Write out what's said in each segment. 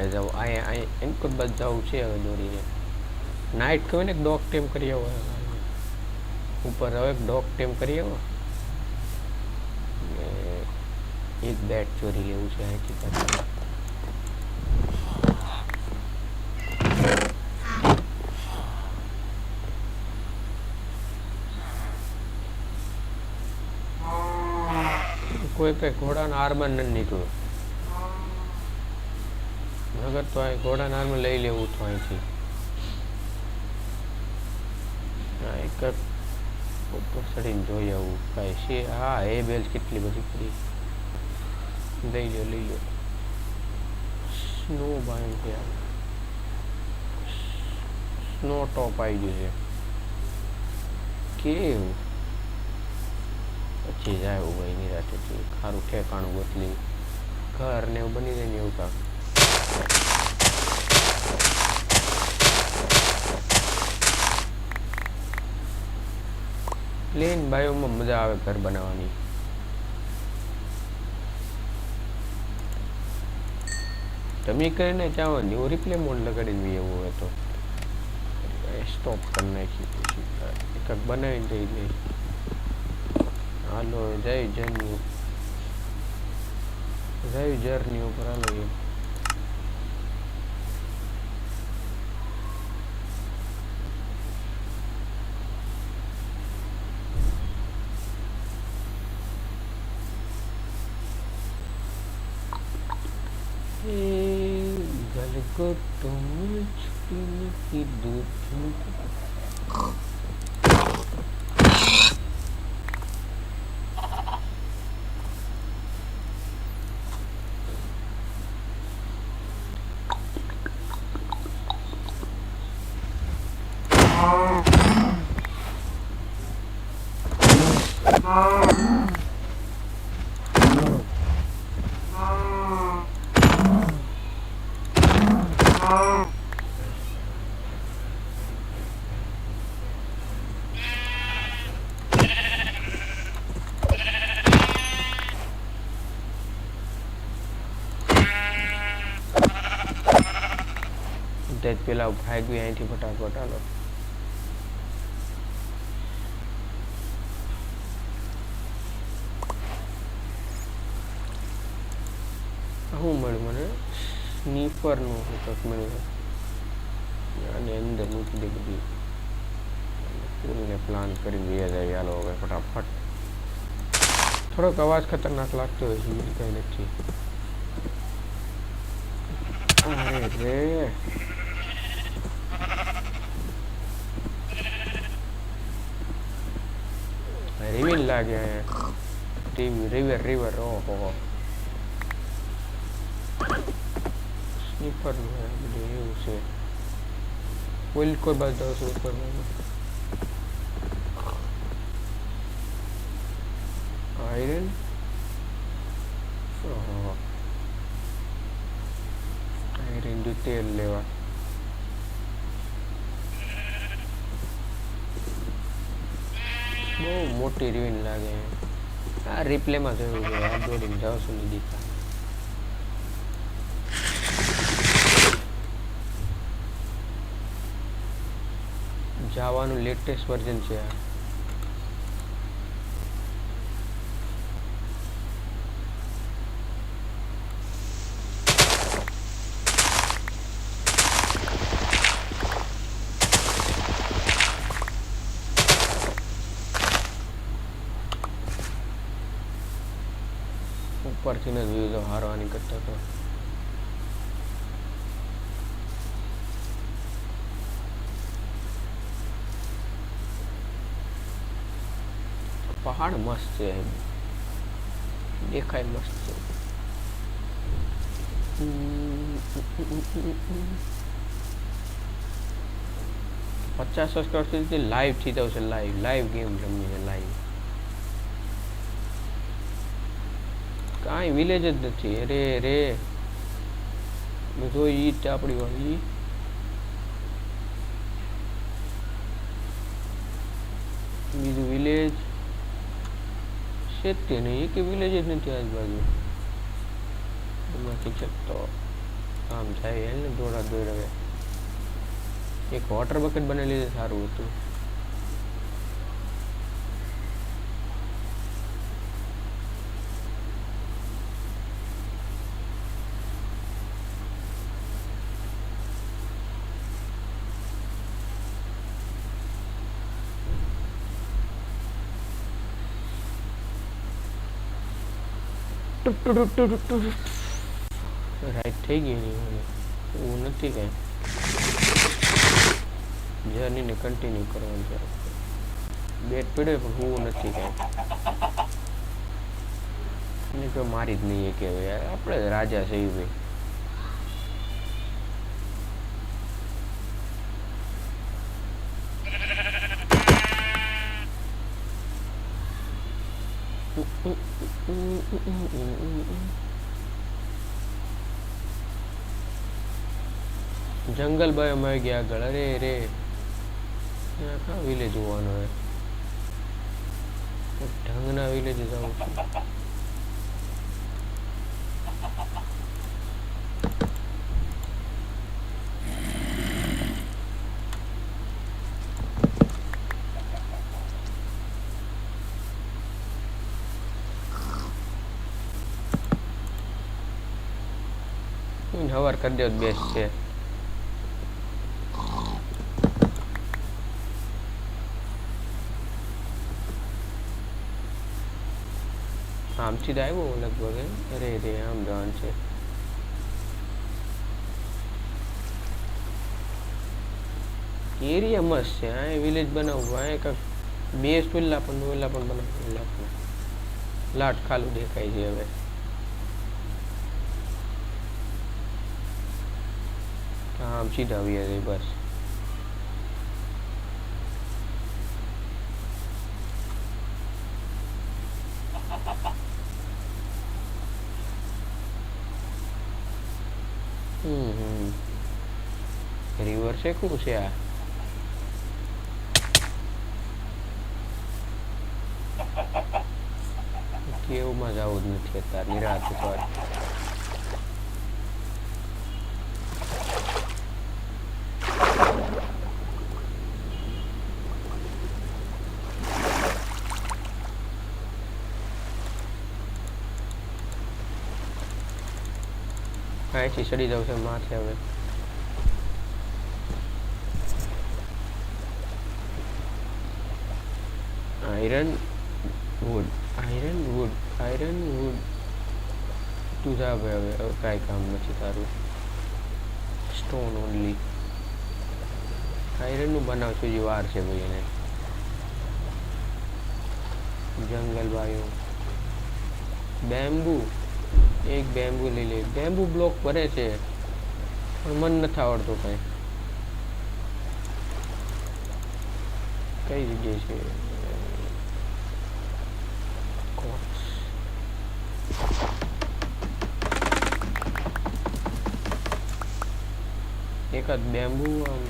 પાસે જાવ અહીંયા એન્કોર બાજુ જવું છે હવે દોરીને નાઇટ કહેવાય ને ડોગ ટેમ કરી આવો ઉપર હવે ડોગ ટેમ કરી આવો એક બેટ ચોરી લેવું છે અહીંથી પાછું કોઈ કઈ ઘોડાનો આર્મર નથી નીકળ્યો નગર તો અહીં ઘોડાના આર્મર લઈ લેવું તો અહીંથી એક ઉપર ચડીને જોઈ આવું કાંઈ છે હા એ બેલ કેટલી બધી પડી લઈ લો સ્નો બાઈમ કે સ્નો ટોપ આવી ગયું છે કેવું પછી જાય એવું ભાઈ નિરાશેથી ખારું ઠેકાણું બદલી ઘર ને એવું બની જાય ને એવું કાંક પ્લેન બાયોમાં મજા આવે ઘર બનાવવાની તમે કરીને ચાવો ન્યુ રિપ્લે મોડ લગાડીને એવું હોય તો સ્ટોપ કરી નાખી પછી એક બનાવીને જઈ લઈ હાલો જય જર્ની ઉપર હાલો गल को तुम छुपने की दूर પેલા ભાગવી અહીંથી ફટાફટ હાલો શું મળ્યું મને સ્નીપરનું કંઈક મળ્યું અને અંદર મૂકી દે બધી પૂરીને પ્લાન કરી દે જાય હાલો હવે ફટાફટ થોડોક અવાજ ખતરનાક લાગતો હોય છે બીજું કંઈ નથી અરે રે રિવીલ લાગે ટીવી રિવર ઓહો સ્નીપર બધું એવું છે કોઈ બાજુ આવશે ઉપર આયરન આયરન ડિટેલ લેવા બહુ મોટી રિવીન લાગે આ રિપ્લેમાં જોયું છે આ દોડીને જાઉં છું નહીં દીધા જાવાનું લેટેસ્ટ વર્ઝન છે આ ઉપરથી ને જોયું તો હારવાની કરતા તો પહાડ મસ્ત છે દેખાય મસ્ત છે 50 સબસ્ક્રાઇબર્સ લાઈવ થઈ જશે લાઈવ ગેમ રમીને લાઈવ કાંઈ વિલેજ જ નથી અરે રે જો ઈ આપણી વાળી બીજું વિલેજ છે તે નહીં કે વિલેજ જ નથી આજુબાજુ એમાંથી શકતો કામ થાય એને દોડા દોડ હવે એક વોટર બકેટ બનાવી લીધે સારું હતું. રાઈટ થઈ ગઈ નહીં મને એવું નથી કાંઈ જર્નીને કન્ટિન્યુ કરવાનું છે. બેટ પડ્યો પણ હું નથી કાંઈ એને તો મારી જ નહીં કે યાર આપણે રાજા છે ભાઈ. જંગલ બાયો માં ગયા આગળ. અરે રે ક્યાં વિલેજ હોવાનો હોય ઢંગના વિલેજ જાઉં છું. હવાર કરી દો બેસ્ટ છે. આમથી જ આવ્યો લગભગ. અરે રે આમ જવાનું છે. એરિયા મસ્ત છે. આ વિલેજ બનાવવું આ કંઈક બેસ્ટ વિલ્લા પણ બનાવવું. લાટ ખાલું દેખાય છે હવે. આમ સીધા આવ્યા છે બસ. રિવર છે શું છે આ? કેવમાં જવું જ નથી અત્યારે નિરાશ પર. અહીંથી ચડી જવું છે માથે હવે. આયરન વુડ તું જા ભાઈ હવે કાંઈ કામ નથી તારું. સ્ટોન ઓનલી આયરનનું બનાવશું જે વાર છે ભાઈ એને. જંગલ બાયો બેમ્બુ એક બેમ્બુ લઈ લે. બેમ્બુ બ્લોક બને છે પણ મન નથી આવડતું કઈ જગ્યાએ છે. એકાદ બેમ્બુ આમ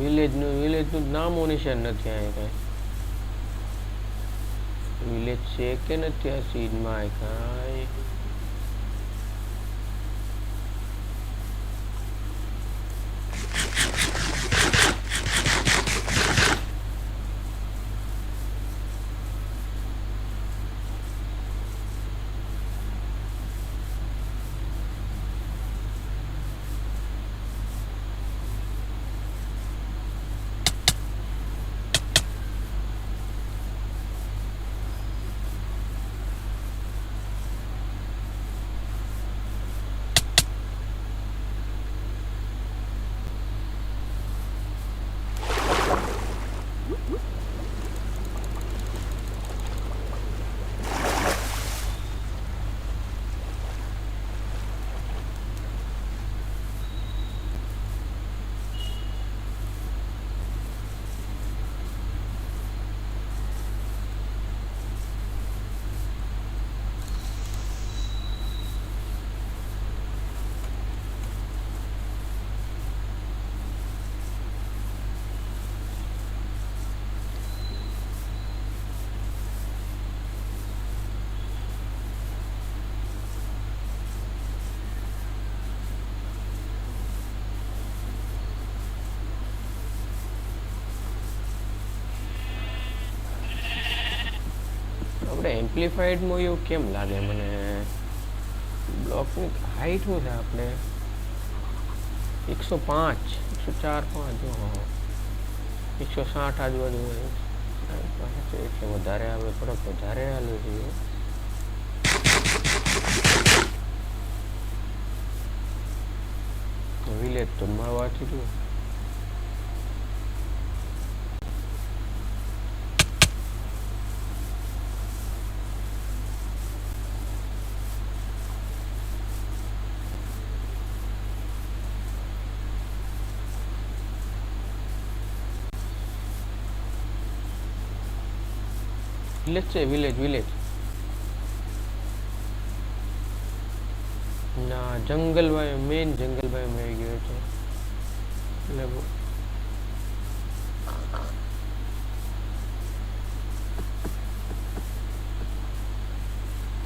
વિલેજનું નામો નિશાન નથી. અહીંયા કઈ વિલેજ છે કે નથી આ સીડમાં કાંઈ? આપણે એમ્પ્લીફાઈડમાં એવું કેમ લાગે મને બ્લોકની હાઈટ શું છે આપણે 105 104 5 160 આજુબાજુ હોય એટલે વધારે આવે થોડોક વધારે હાલે છે વિલેજ તો મળવાથી જો વિલેજ છે વિલેજ ના જંગલ ભાઈ મેન જંગલ ભાઈ મેં આવી ગયો છે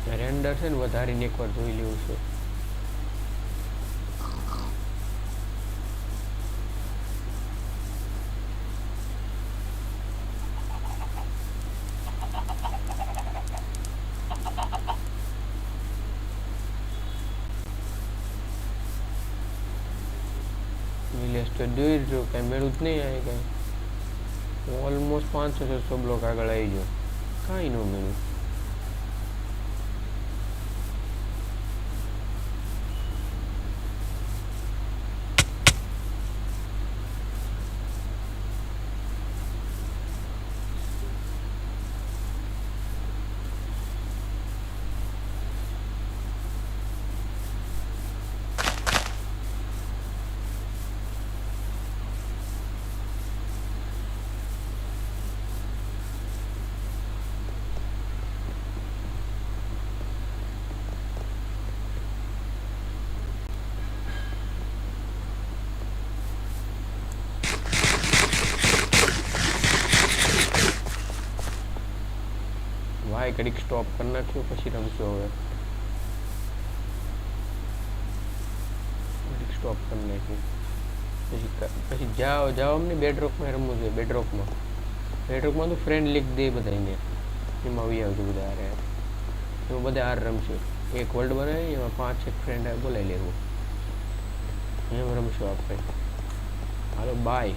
એટલે રેન્ડર છે ને વધારીને એકવાર જોઈ લેવું છે વિલેજ તો દૂર જો કઈ મેળું જ નહીં આવે કઈ ઓલમોસ્ટ 500-600 બ્લોક આગળ આવી ગયો કાંઈ ન મેળું ભાઈ ઘડીક સ્ટોપ કરી નાખ્યો પછી રમશો હવે ઘડીક સ્ટોપ કરી નાખ્યું પછી જાઓ અમને બેડરોકમાં રમવું જોઈએ બેડરોકમાં તો ફ્રેન્ડ લીક દે બધાને એમાં આવી આવજો બધા હારે એમાં બધા હાર રમશે એક વર્લ્ડ બનાવી એમાં 5-6 ફ્રેન્ડ બોલાવી લેવું એમ રમશું આપણે હાલો બાય